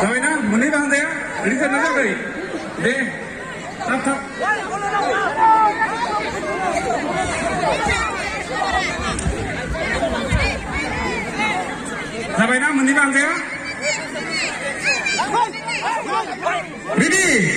Rồi na, muốn đi bằng thế? Đi chân nó ra đi. Đi. Thấp thấp. Rồi na, muốn đi bằng thế? Ready.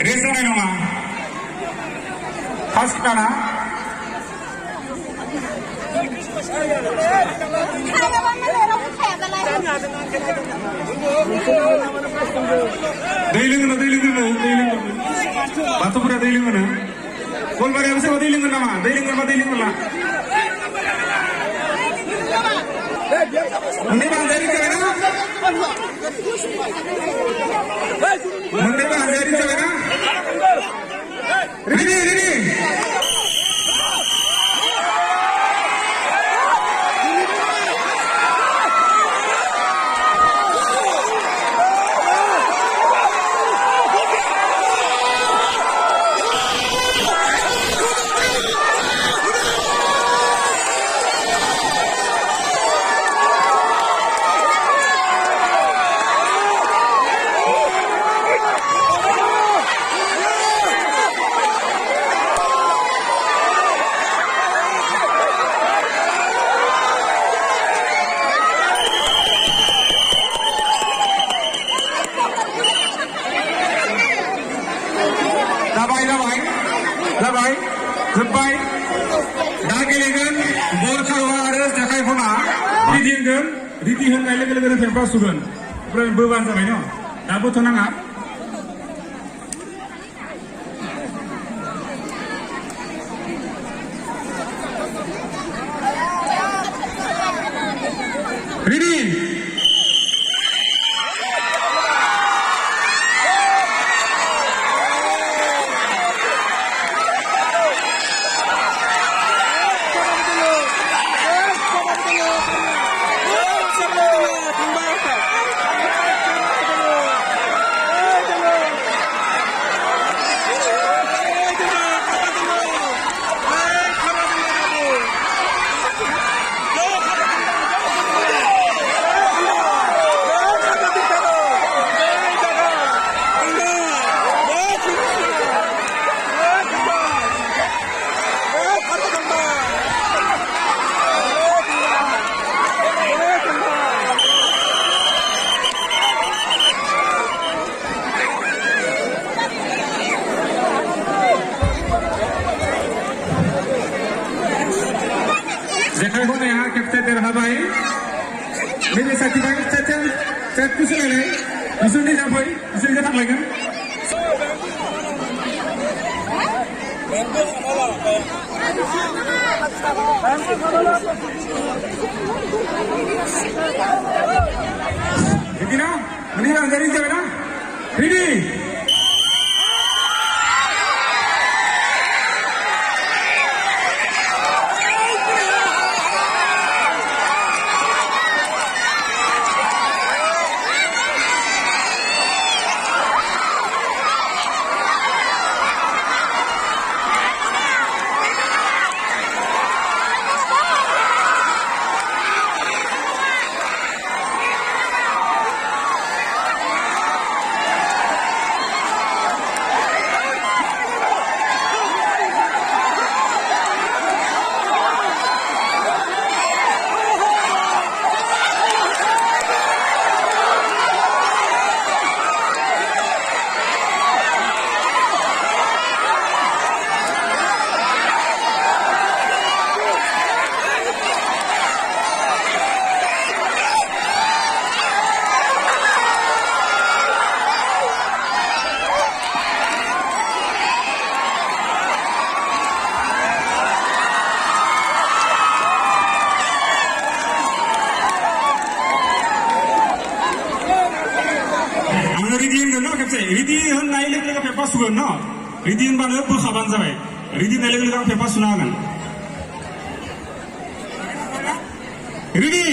Reason noma. First kana. Dailing na. Batu pura dailing na. Kol bari abse dailing na ma. Dailing na. Hindi ba dari ka na? Hindi ba dari ka na? Ready. Labai, Zubai, Dagilegan, Borkawa, Jakai Fona, Didingan, Didihan, Legal Tempa Sugan, Buban Zamino, Dabutonanga. Ready. Jakai Fona यहाँ captain they रहा भाई मेरे साथी भाई chat कुछ ले ले इसे नहीं जा भाई इसे क्या तक लगेगा Ready na? Ready na? Ready na? Ready? Ready होनगोन न खेबसे रेडि होननाय लोगो लोगो पेपार सुगोन न रेडि होनबानो बोखाबानो जाबाय रेडि होननाय लोगो लोगो आं पेपार सुना होगोन ready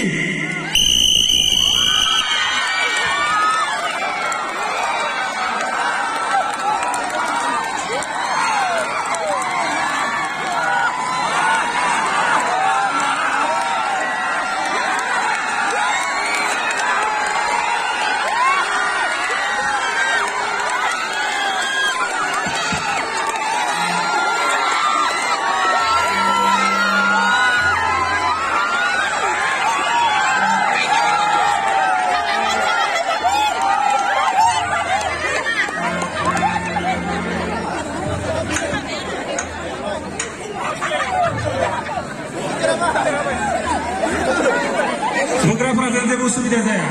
Fotografer dan jebu sudah saya.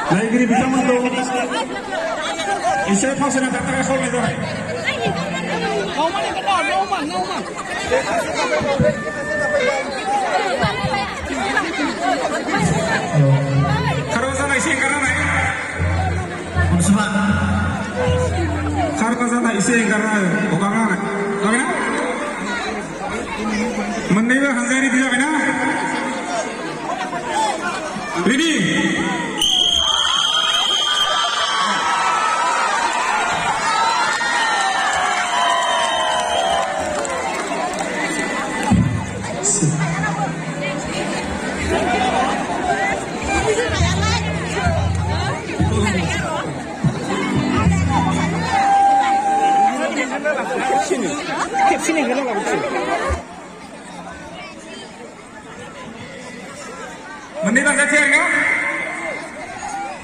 Lagi bisa untuk istilah pasien yang terkena sol itu. Ngomong. Kalau sana isi yang karena naik. Sempat. Kalau sana isi yang karena bukan anak. Apa? Menilai Hanzari tidak benar. Ready? Sini kenapa betul? Menit aja ya?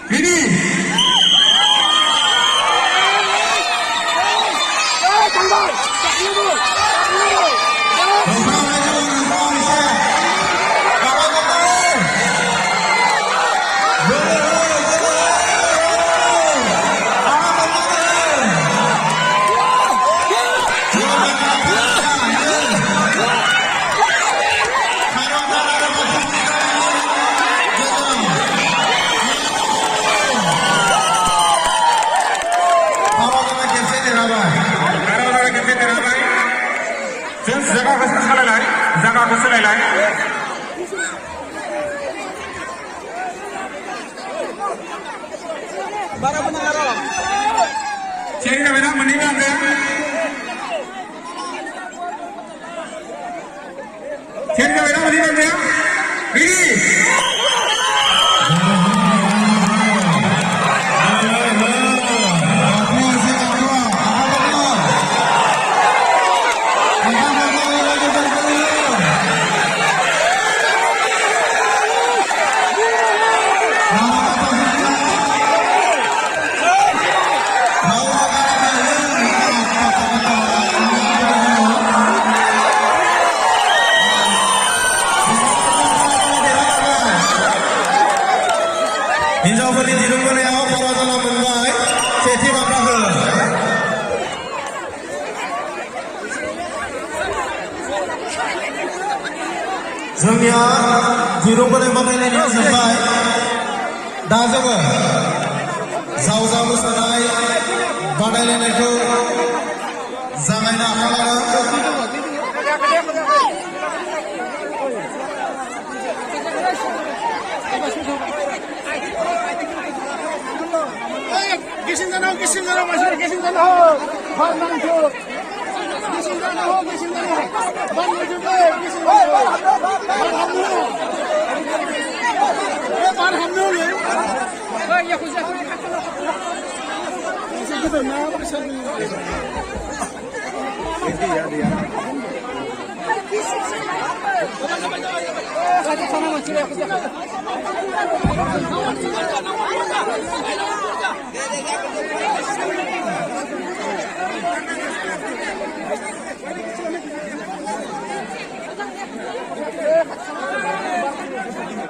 Ready? Jaga keselelai. Bara benar. Cari kamera meninggal anda. Cari kamera meninggal anda. Ready? हिन्जावफोरनि दिरुं बोनायाव बर'जला मोनबाय सेथि बान्थाखौ जोंनिया दिरुं बोनाय बादायलायनाया जोब्बाय दा जोङो जावजा मोसानाय बादायलायनायखौ जागायनो आखायाव लादों Kisah masyarakat kisah Barang tu kisah Barang juga Barang dulu ya khusus kita nak besar ni dia sana macam